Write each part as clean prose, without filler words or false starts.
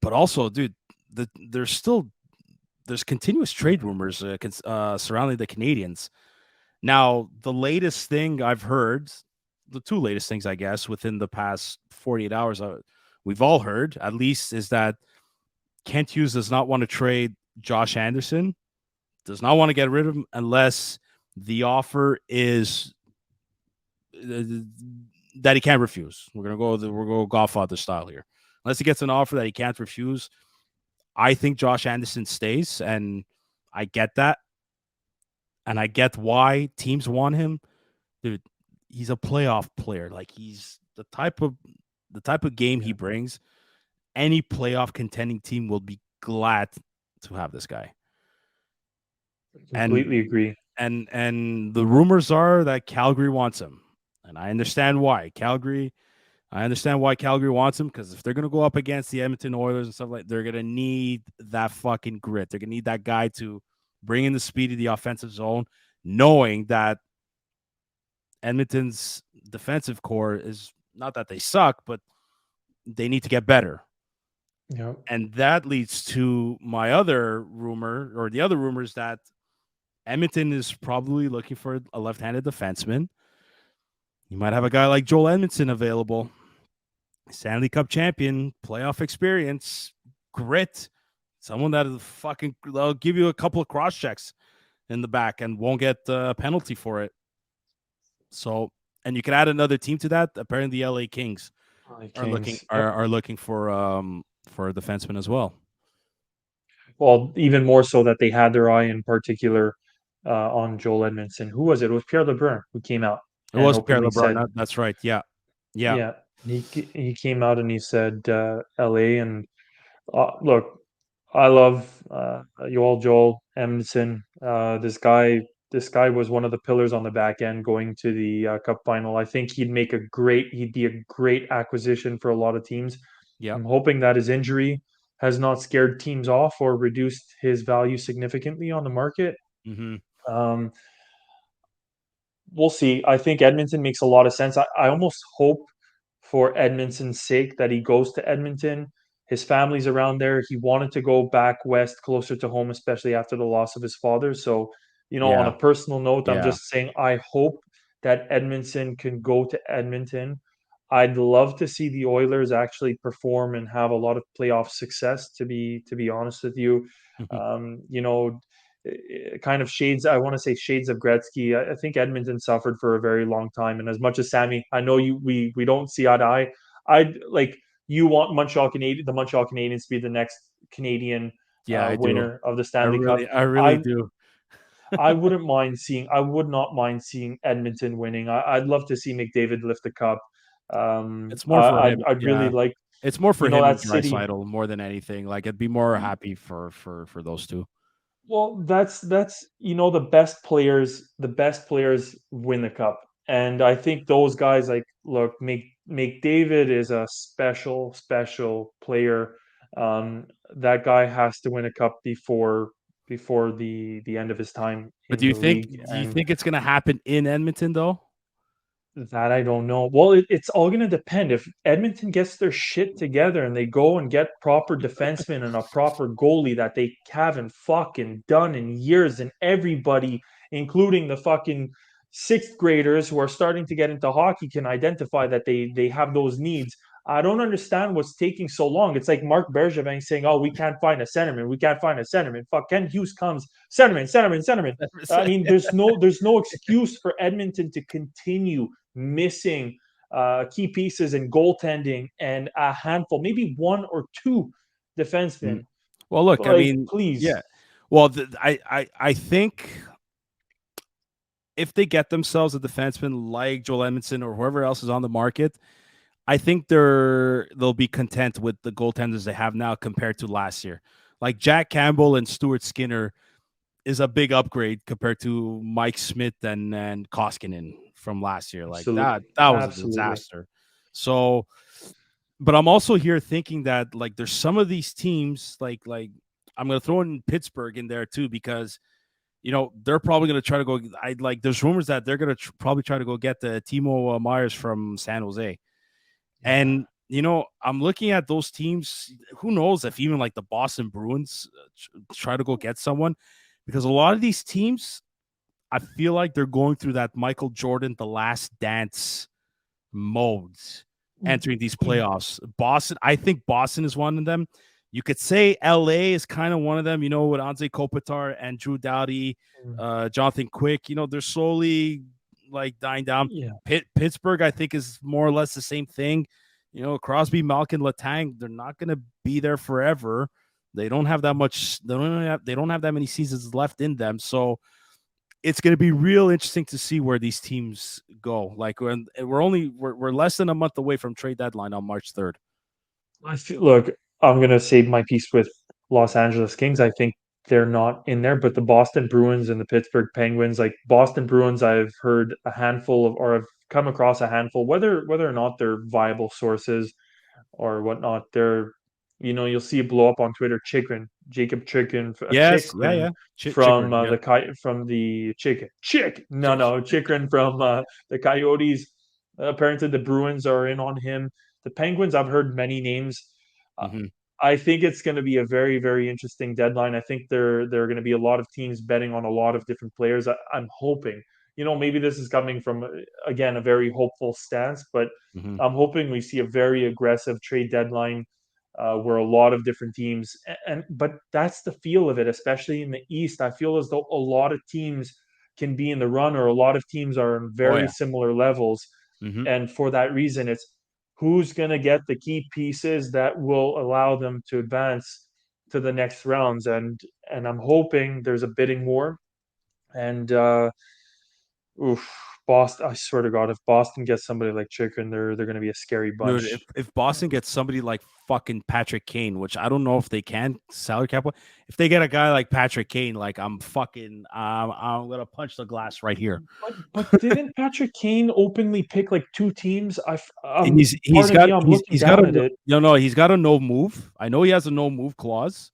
But also, dude, there's continuous trade rumors surrounding the Canadiens. Now, the latest thing I've heard, the two latest things, I guess, within the past 48 hours, we've all heard, at least, is that Kent Hughes does not want to trade Josh Anderson, does not want to get rid of him unless the offer is that he can't refuse. We're going Godfather style here. Unless he gets an offer that he can't refuse, I think Josh Anderson stays, and I get that. And I get why teams want him. Dude, he's a playoff player. Like, he's the type of game he brings. Any playoff contending team will be glad to have this guy. Completely agree. And the rumors are that Calgary wants him. And I understand why. I understand why Calgary wants him, because if they're going to go up against the Edmonton Oilers and stuff like that, they're going to need that fucking grit. They're going to need that guy to bring in the speed of the offensive zone, knowing that Edmonton's defensive core is not that they suck, but they need to get better. Yeah. And that leads to my other rumor, or the other rumors, that Edmonton is probably looking for a left-handed defenseman. You might have a guy like Joel Edmundson available. Stanley Cup champion, playoff experience, grit, someone that is fucking, they'll give you a couple of cross checks in the back and won't get a penalty for it. So, and you can add another team to that. Apparently, the LA Kings are looking for a defenseman as well. Well, even more so that they had their eye in particular on Joel Edmundson. Who was it? It was Pierre LeBrun who came out It and was Pierre openly said, LeBrun. That's right. Yeah. yeah, he came out and he said LA. And look, I love Joel Edmundson. This guy was one of the pillars on the back end going to the Cup final. I think he'd be a great acquisition for a lot of teams. Yeah. I'm hoping that his injury has not scared teams off or reduced his value significantly on the market. Mm-hmm. Um, we'll see. I think Edmonton makes a lot of sense. I almost hope for Edmonton's sake that he goes to Edmonton. His family's around there. He wanted to go back west, closer to home, especially after the loss of his father. So, on Yeah. a personal note, I'm Yeah. just saying I hope that Edmondson can go to Edmonton. I'd love to see the Oilers actually perform and have a lot of playoff success. To be honest with you, um, you know, kind of shades. I want to say shades of Gretzky. I think Edmonton suffered for a very long time, and as much as Sammy, I know we don't see eye to eye. I like you want the Montreal Canadiens to be the next Canadian Yeah, I do. winner of the Stanley Cup. I really I do. I wouldn't mind seeing. I would not mind seeing Edmonton winning. I'd love to see McDavid lift the cup. It's more for him. I'd really Yeah. like It's more for him that and city. Draisaitl more than anything. Like, I'd be more happy for those two. Well, that's the best players win the cup. And I think those guys, like, look, McDavid is a special player. That guy has to win a cup before the end of his time But in the league. do you And think it's gonna happen in Edmonton though? that I don't know. Well, it's all going to depend. If Edmonton gets their shit together and they go and get proper defensemen and a proper goalie that they haven't fucking done in years, and everybody, including the fucking sixth graders who are starting to get into hockey, can identify that they have those needs. I don't understand what's taking so long. It's like Mark Bergevin saying, "Oh, we can't find a centerman. We can't find a centerman." Fuck, Ken Hughes comes, centerman. I mean, there's no excuse for Edmonton to continue missing key pieces in goaltending and a handful, maybe one or two defensemen. Well, look, I Like, mean, please. yeah. Well, I think if they get themselves a defenseman like Joel Edmundson or whoever else is on the market, I think they'll be content with the goaltenders they have now compared to last year. Like, Jack Campbell and Stuart Skinner is a big upgrade compared to Mike Smith and Koskinen from last year. Like, that Absolutely. was a Absolutely. disaster. So, but I'm also here thinking that, like, there's some of these teams, like I'm gonna throw in Pittsburgh in there too, because they're probably gonna try to go. There's rumors that they're gonna probably try to go get the Timo Myers from San Jose, Yeah. and I'm looking at those teams. Who knows if even like the Boston Bruins try to go get someone, because a lot of these teams, I feel like they're going through that Michael Jordan, the last dance modes entering these playoffs. I think Boston is one of them. You could say LA is kind of one of them, with Anze Kopitar and Drew Doughty, Jonathan Quick. They're slowly like dying down. Yeah. Pittsburgh, I think, is more or less the same thing. Crosby, Malkin, Letang, they're not going to be there forever. They don't have that much. They don't have that many seasons left in them. So it's going to be real interesting to see where these teams go. Like we're less than a month away from trade deadline on March 3rd. Look, I'm gonna save my piece with Los Angeles Kings. I think they're not in there, but the Boston Bruins and the Pittsburgh Penguins, like Boston Bruins, I've heard a handful of, or I've come across a handful, whether or not they're viable sources or whatnot. You'll see it blow up on Twitter. Jacob Yes, yeah, Chikrin yeah. from Chikrin, yeah. Chikrin from the Coyotes. Apparently, the Bruins are in on him. The Penguins, I've heard many names. Uh, Mm-hmm. I think it's going to be a very, very interesting deadline. I think there are going to be a lot of teams betting on a lot of different players. I'm hoping, maybe this is coming from, again, a very hopeful stance, but Mm-hmm. I'm hoping we see a very aggressive trade deadline where a lot of different teams, but that's the feel of it, especially in the East. I feel as though a lot of teams can be in the run, or a lot of teams are in Oh very yeah. similar levels. Mm-hmm. And for that reason, it's who's going to get the key pieces that will allow them to advance to the next rounds. And I'm hoping there's a bidding war. And oof, Boston. I swear to God, if Boston gets somebody like Chicken, they're going to be a scary Dude, if, bunch. if Boston gets somebody like fucking Patrick Kane, which I don't know if they can salary cap, if they get a guy like Patrick Kane, like I'm gonna punch the glass right here. But didn't Patrick Kane openly pick like two teams? And he's Pardon got me, I'm looking he's got down a at it. he's got a no move. I know he has a no move clause,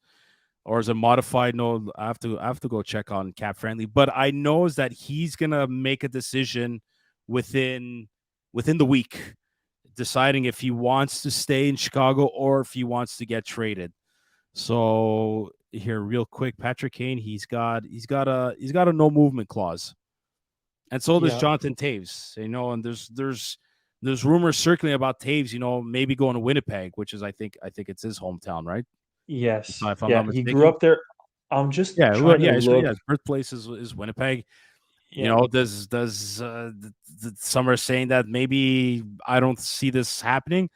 or is it modified? No, I have to go check on Cap Friendly, but I know is that he's gonna make a decision within the week, deciding if he wants to stay in Chicago or if he wants to get traded. So here, real quick, Patrick Kane, he's got a no movement clause, and so does Yeah. Jonathan Taves. And there's rumors circulating about Taves. Maybe going to Winnipeg, which is I think it's his hometown, right? Yes. If I'm Yeah. not He grew mistaken. up there. I'm just Yeah, well, trying to yeah, look. his birthplace is Winnipeg. Yeah. Does some are saying that maybe I don't see this happening,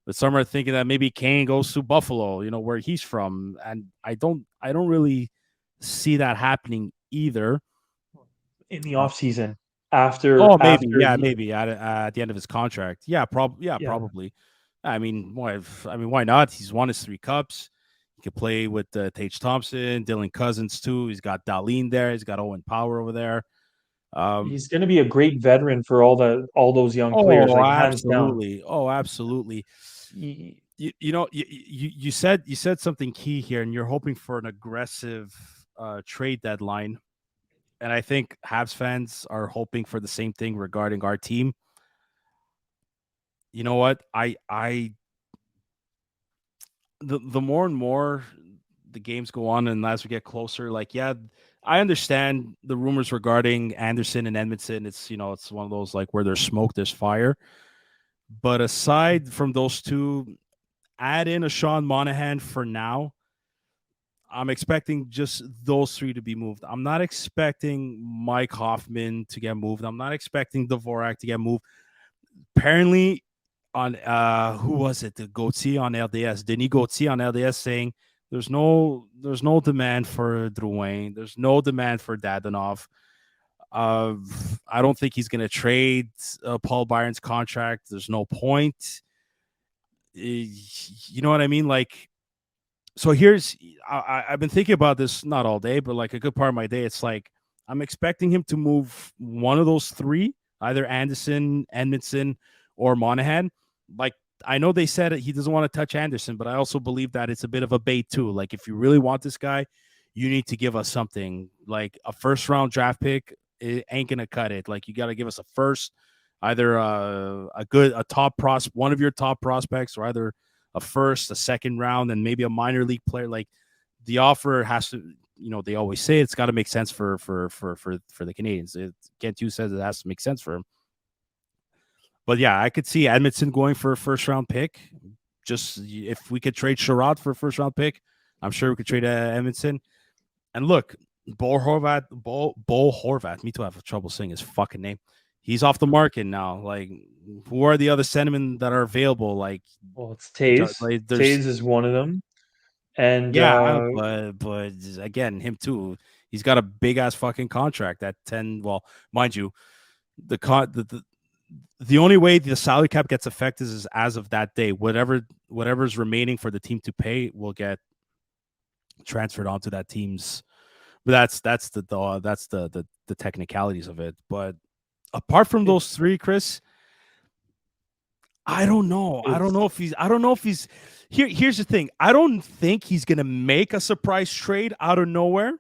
but some are thinking that maybe Kane goes to Buffalo, where he's from, and I don't really see that happening either. In the Uh, off season, oh, maybe, after yeah, he, maybe at the end of his contract, yeah, yeah, probably. Why not? He's won his 3 cups. He could play with Tage Thompson, Dylan Cousins too. He's got Darlene there. He's got Owen Power over there. Um, he's going to be a great veteran for all those young players, Oh, like hands down. absolutely. Oh, absolutely. He- You said something key here, and you're hoping for an aggressive trade deadline. And I think Habs fans are hoping for the same thing regarding our team. You know what? The more and more the games go on, and as we get closer, like, yeah, I understand the rumors regarding Anderson and Edmondson. It's one of those like where there's smoke, there's fire. But aside from those two, add in a Sean Monahan for now. I'm expecting just those three to be moved. I'm not expecting Mike Hoffman to get moved. I'm not expecting Dvorak to get moved. Apparently, on who was it? The Gauthier on LDS, Denis Gauthier on LDS saying there's no demand for Drouin. There's no demand for Dadonov. Uh, I don't think he's going to trade Paul Byron's contract. There's no point. You know what I mean? Like, so I've been thinking about this not all day, but like a good part of my day. It's like I'm expecting him to move one of those three, either Anderson, Edmondson, or Monahan. Like, I know they said he doesn't want to touch Anderson, but I also believe that it's a bit of a bait too. Like, if you really want this guy, you need to give us something. Like a first round draft pick, it ain't gonna cut it. Like, you got to give us a first, either one of your top prospects, or either a first, a second round, and maybe a minor league player. Like the offer has to, they always say it's got to make sense for the Canadians. Kent Hughes says it has to make sense for him. But yeah, I could see Edmondson going for a first round pick. Just if we could trade Sherrod for a first round pick, I'm sure we could trade Edmondson. And look, Bo Horvat. Me too. I have trouble saying his fucking name. He's off the market now. Like, who are the other centermen that are available? Like, Well, it's Taze. like Taze is one of them. And yeah, but again, him too. He's got a big ass fucking contract at 10. Well, mind you, the only way the salary cap gets affected is as of that day. Whatever's remaining for the team to pay will get transferred onto that team's. But that's the technicalities of it. But apart from those three, Chris, I don't know. I don't know if he's here. Here's the thing. I don't think he's gonna make a surprise trade out of nowhere.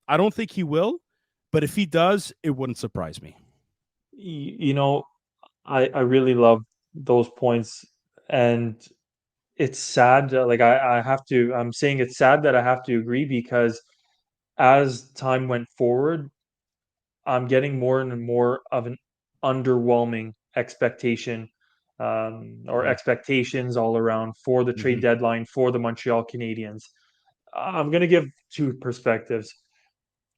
I don't think he will. But if he does, it wouldn't surprise me. I really love those points, and it's sad. Like I'm saying it's sad that I have to agree because as time went forward, I'm getting more and more of an underwhelming expectation or expectations all around for the trade deadline for the Montreal Canadiens. I'm going to give two perspectives.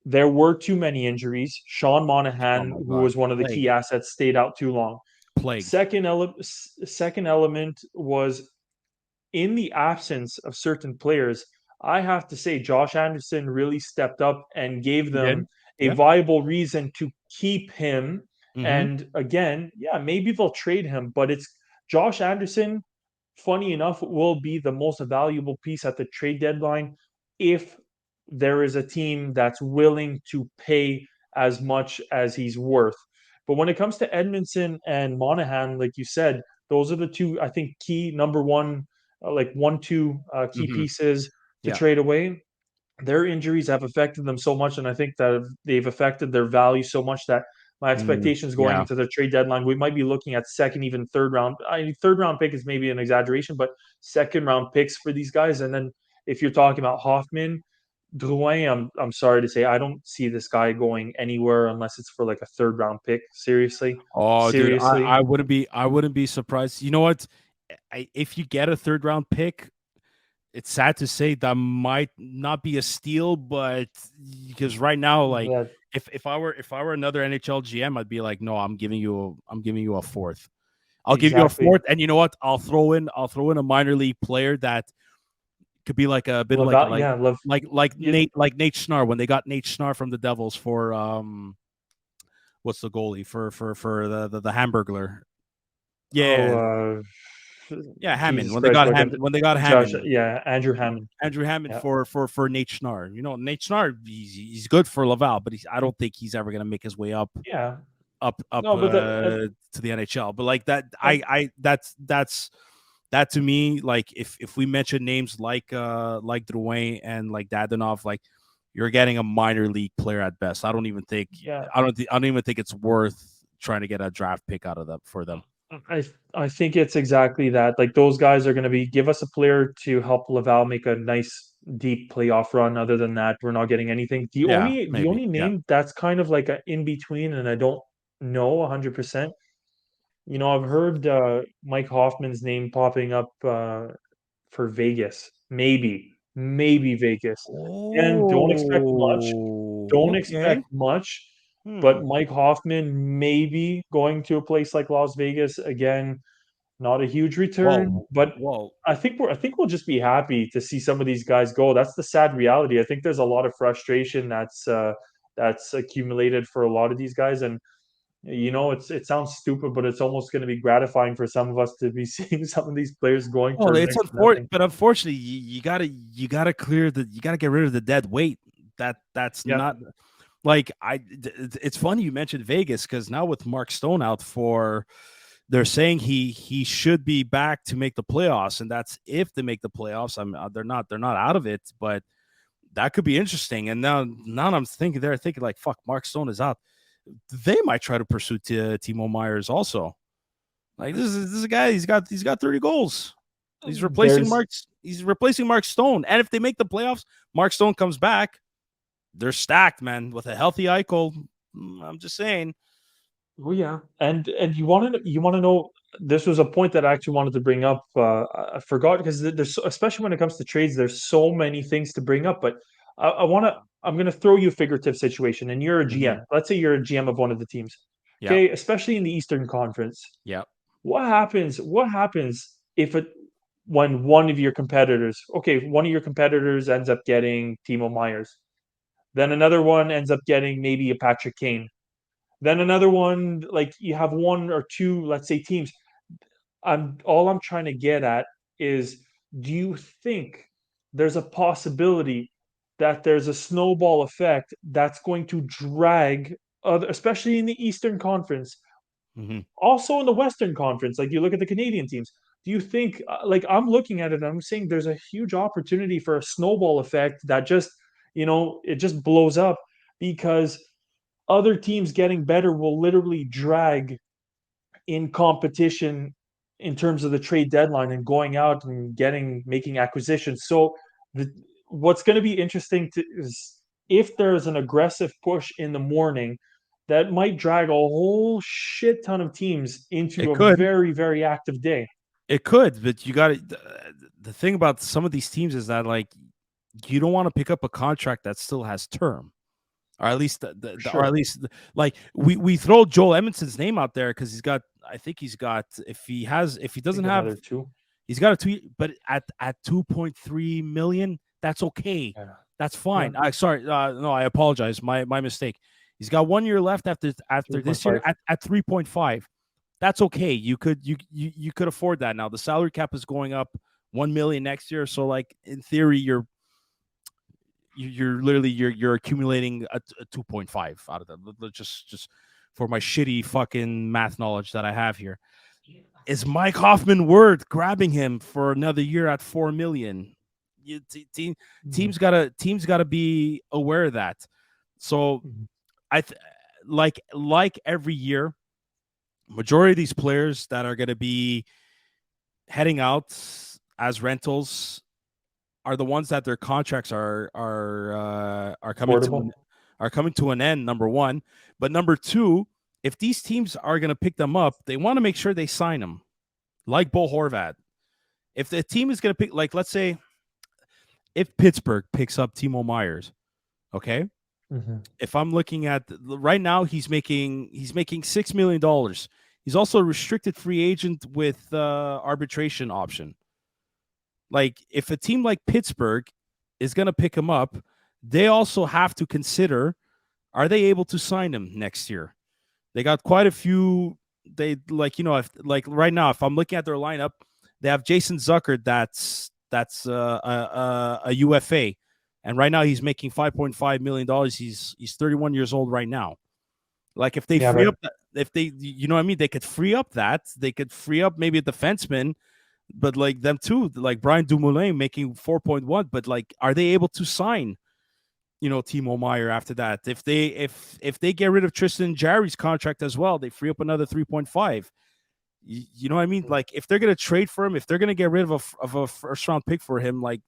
There were too many injuries. Sean Oh Monahan, my who god, was one of the key assets, stayed out too long. plagued. Second element was in the absence of certain players, I have to say Josh Anderson really stepped up and gave He did. them a Yeah. viable reason to keep him. Mm-hmm. And again, yeah, maybe they'll trade him, but it's Josh Anderson, funny enough, will be the most valuable piece at the trade deadline if there is a team that's willing to pay as much as he's worth. But when it comes to Edmondson and Monahan, like you said, those are the two, I think, key number one, like 1, 2 key Mm-hmm. pieces to Yeah. trade away. Their injuries have affected them so much, and I think that they've affected their value so much that my expectations going Yeah. into the trade deadline, we might be looking at second, even third round. I mean, third round pick is maybe an exaggeration, but second round picks for these guys. And then if you're talking about Hoffman, Drouin, I'm sorry to say, I don't see this guy going anywhere unless it's for like a third round pick. Seriously, Oh, dude, seriously. I wouldn't be surprised. You know what? If you get a third round pick, it's sad to say that might not be a steal, but because right now, like That if I were another NHL GM, I'd be like, no, I'm giving you a fourth. I'll give you a exactly. fourth, and you know what? I'll throw in a minor league player that could be like a bit of Laval, yeah, yeah, Nate Schnarr when they got Nate Schnarr from the Devils for what's the goalie for the Hamburglar? oh, Yeah, yeah, Hammond. Jesus Christ, why can't When they got Josh? Hammond, Yeah, Andrew Hammond. Andrew Hammond Yeah, for Nate Schnarr. You know, Nate Schnarr, he's good for Laval, but I don't think he's ever gonna make his way yeah. up No, but to the NHL. But like that, and that's that to me. Like if we mention names like Drouin and like Dadonov, like you're getting a minor league player at best. I don't even think yeah, I don't even think it's worth trying to get a draft pick out of them for them. I I think it's exactly that. Like those guys are going to be give us a player to help Laval make a nice deep playoff run. Other than that, we're not getting anything. Yeah, The maybe. only Yeah. name that's kind of like a in between, and I don't know 100%. I've heard Mike Hoffman's name popping up for Vegas. Maybe Vegas. And don't expect much. Oh, Don't okay. expect much. Hmm. But Mike Hoffman maybe going to a place like Las Vegas again, not a huge return, Whoa, but whoa. I think we'll just be happy to see some of these guys go. That's the sad reality. I think there's a lot of frustration that's accumulated for a lot of these guys, and it sounds stupid, but it's almost going to be gratifying for some of us to be seeing some of these players going Well, for it's next to nothing. unfortunate, but unfortunately, you gotta you gotta get rid of the dead weight. That's Yeah, not like It's funny you mentioned Vegas because now with Mark Stone out for, they're saying he should be back to make the playoffs, and that's if they make the playoffs. I mean, they're not out of it, but that could be interesting. And now I'm thinking like, fuck, Mark Stone is out. they might try to pursue Timo Myers also. Like this is a guy. He's got 30 goals. He's replacing There's Mark. He's replacing Mark Stone. And if they make the playoffs, Mark Stone comes back. They're stacked, man. With a healthy Eichel, I'm just saying. Oh yeah, and you want to know this was a point that I actually wanted to bring up. I forgot because there's especially when it comes to trades, there's so many things to bring up. But I'm gonna throw you a figurative situation, and you're a Mm-hmm. GM. Let's say you're a GM of one of the teams. Yep. Okay, especially in the Eastern Conference. Yep. What happens? What happens if it when one of your competitors, okay, one of your competitors ends up getting Timo Myers, then another one ends up getting maybe a Patrick Kane, then another one, like you have one or two, let's say teams. I'm trying to get at is, do you think there's a possibility that there's a snowball effect that's going to drag other, especially in the Eastern Conference, Mm-hmm. also in the Western Conference, like you look at the Canadian teams. Do you think, like I'm looking at it, I'm saying there's a huge opportunity for a snowball effect that just, it just blows up because other teams getting better will literally drag in competition in terms of the trade deadline and going out and making acquisitions. So the, what's going to be interesting is if there's an aggressive push in the morning that might drag a whole shit ton of teams into It a could. very, very active day. It could, but you got to. The thing about some of these teams is that like you don't want to pick up a contract that still has term, or at least or at Sure. least like we throw Joel Edmondson's name out there because he's got. I think he's got. If he I doesn't think have, another two. he's got a tweet, but at 2.3 million, that's okay. Yeah. That's Yeah. fine. I sorry, no, I apologize. My mistake. He's got 1 year left after this year 3.5. at 3.5. That's okay. You could afford that now. The salary cap is going up 1 million next year, so like in theory, you're literally you're accumulating a 2.5 out of that. Just for my shitty fucking math knowledge that I have here. Is Mike Hoffman worth grabbing him for another year at 4 million? Mhm. Teams gotta be aware of that. So Mhm. I like every year, majority of these players that are gonna be heading out as rentals are the ones that their contracts are Affordable. coming to an end. Number one, but number two, if these teams are going to pick them up, they want to make sure they sign them, like Bo Horvat. If the team is going to pick, like let's say, if Pittsburgh picks up Timo Myers, okay. Hmm. If I'm looking at right now, he's making $6 million. He's also a restricted free agent with arbitration option. Like if a team like Pittsburgh is going to pick him up, they also have to consider, are they able to sign him next year? They got quite a few. They like if like right now, if I'm looking at their lineup, they have Jason Zucker that's a UFA, and right now he's making $5.5 million. He's 31 years old right now. Like if they Yeah, free but up, if they what I mean, they could free up that. They could free up maybe a defenseman, but like them too, like Brian Dumoulin making 4.1. But like, are they able to sign Timo Meyer after that? If they get rid of Tristan Jarry's contract as well, they free up another 3.5. You know what I mean? Like if they're gonna trade for him, if they're gonna get rid of a first round pick for him, like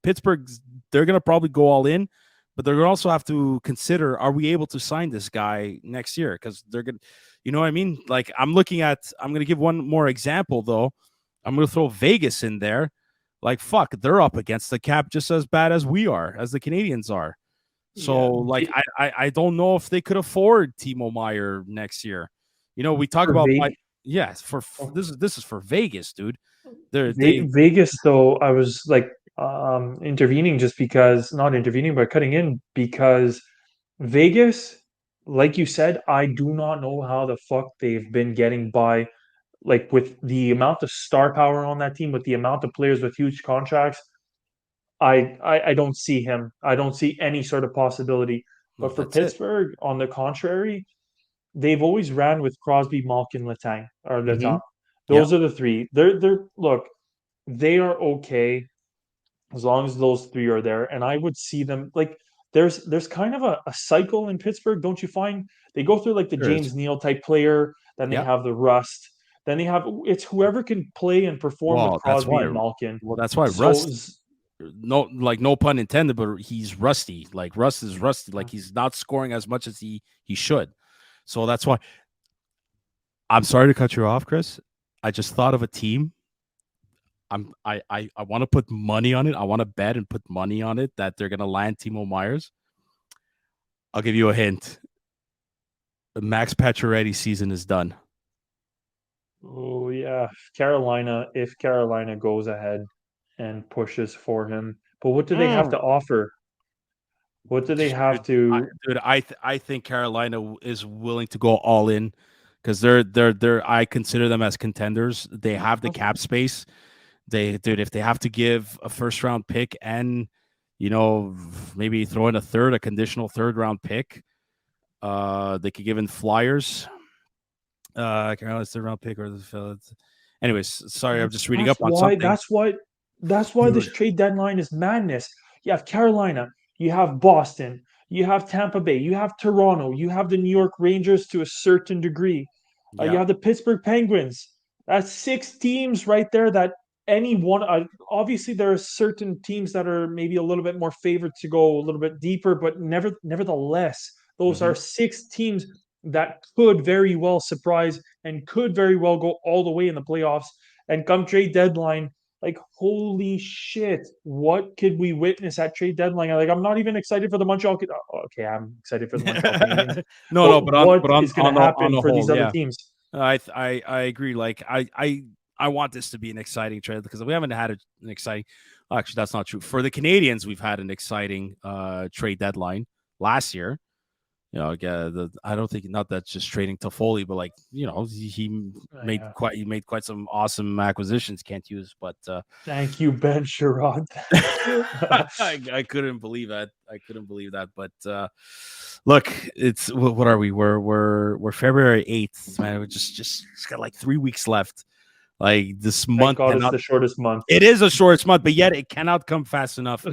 Pittsburgh, they're gonna probably go all in, but they're gonna also have to consider, are we able to sign this guy next year? Because they're gonna, you know what I mean? Like I'm gonna give one more example though. I'm gonna throw Vegas in there. Like fuck, they're up against the cap just as bad as we are, as the Canadians are. So yeah, like I don't know if they could afford Timo Meyer next year. We talk for about Vegas. yes, this is for Vegas, dude. They Vegas, though, I was like intervening just because, not intervening, but cutting in because Vegas, like you said, I do not know how the fuck they've been getting by, like with the amount of star power on that team, with the amount of players with huge contracts. I don't see him. I don't see any sort of possibility. no, But for that's it. Pittsburgh, on the contrary, they've always ran with Crosby, Malkin, Letang, or Mm-hmm. Letang. Yep. Those are the three. They're look, they are okay as long as those three are there. And I would see them like there's kind of a cycle in Pittsburgh, don't you find? They go through like the There is. James Neal type player, then they Yeah. have the Rust, then they have it's whoever can play and perform with Well, that's Crosby why. and Malkin. Well, that's why So Rust. No pun intended, but he's rusty. Like Rust is rusty. Like he's not scoring as much as he should. So that's why. I'm sorry to cut you off, Chris. I just thought of a team. I want to put money on it. I want to bet and put money on it that they're gonna land Timo Myers. I'll give you a hint. The Max Pacioretty season is done. oh yeah, if Carolina goes ahead and pushes for him. But what do they have to offer? What do they have to I think Carolina is willing to go all in because they're I consider them as contenders. They have the cap space. If they have to give a first round pick and maybe throw in a conditional third round pick, they could give in Flyers. Carolina's third round pick or the anyways, sorry, I'm just reading up on something. That's why this trade deadline is madness. You have Carolina, you have Boston, you have Tampa Bay, you have Toronto, you have the New York Rangers to a certain degree. You Yeah. have the Pittsburgh Penguins. That's 6 teams right there that any one obviously there are certain teams that are maybe a little bit more favored to go a little bit deeper, but nevertheless, those are 6 teams that could very well surprise and could very well go all the way in the playoffs. And come trade deadline, like holy shit, what could we witness at trade deadline? Like I'm not even excited for the Montreal. Okay, I'm excited for the Montreal Canadiens. No, But but on what but on is going to on happen the for these whole, other yeah. teams? I agree. Like I want this to be an exciting trade because we haven't had an exciting. Actually, that's not true. For the Canadiens, we've had an exciting trade deadline last year. I don't think not that just trading Toffoli, but he made quite some awesome acquisitions. Can't use, but thank you, Ben Sherrod. Thank you. I couldn't believe that. But look, it's what are we? We're February 8th, man. We just got like 3 weeks left. Like this month Thank God cannot. it's the shortest month. It is a shortest month, but yet it cannot come fast enough.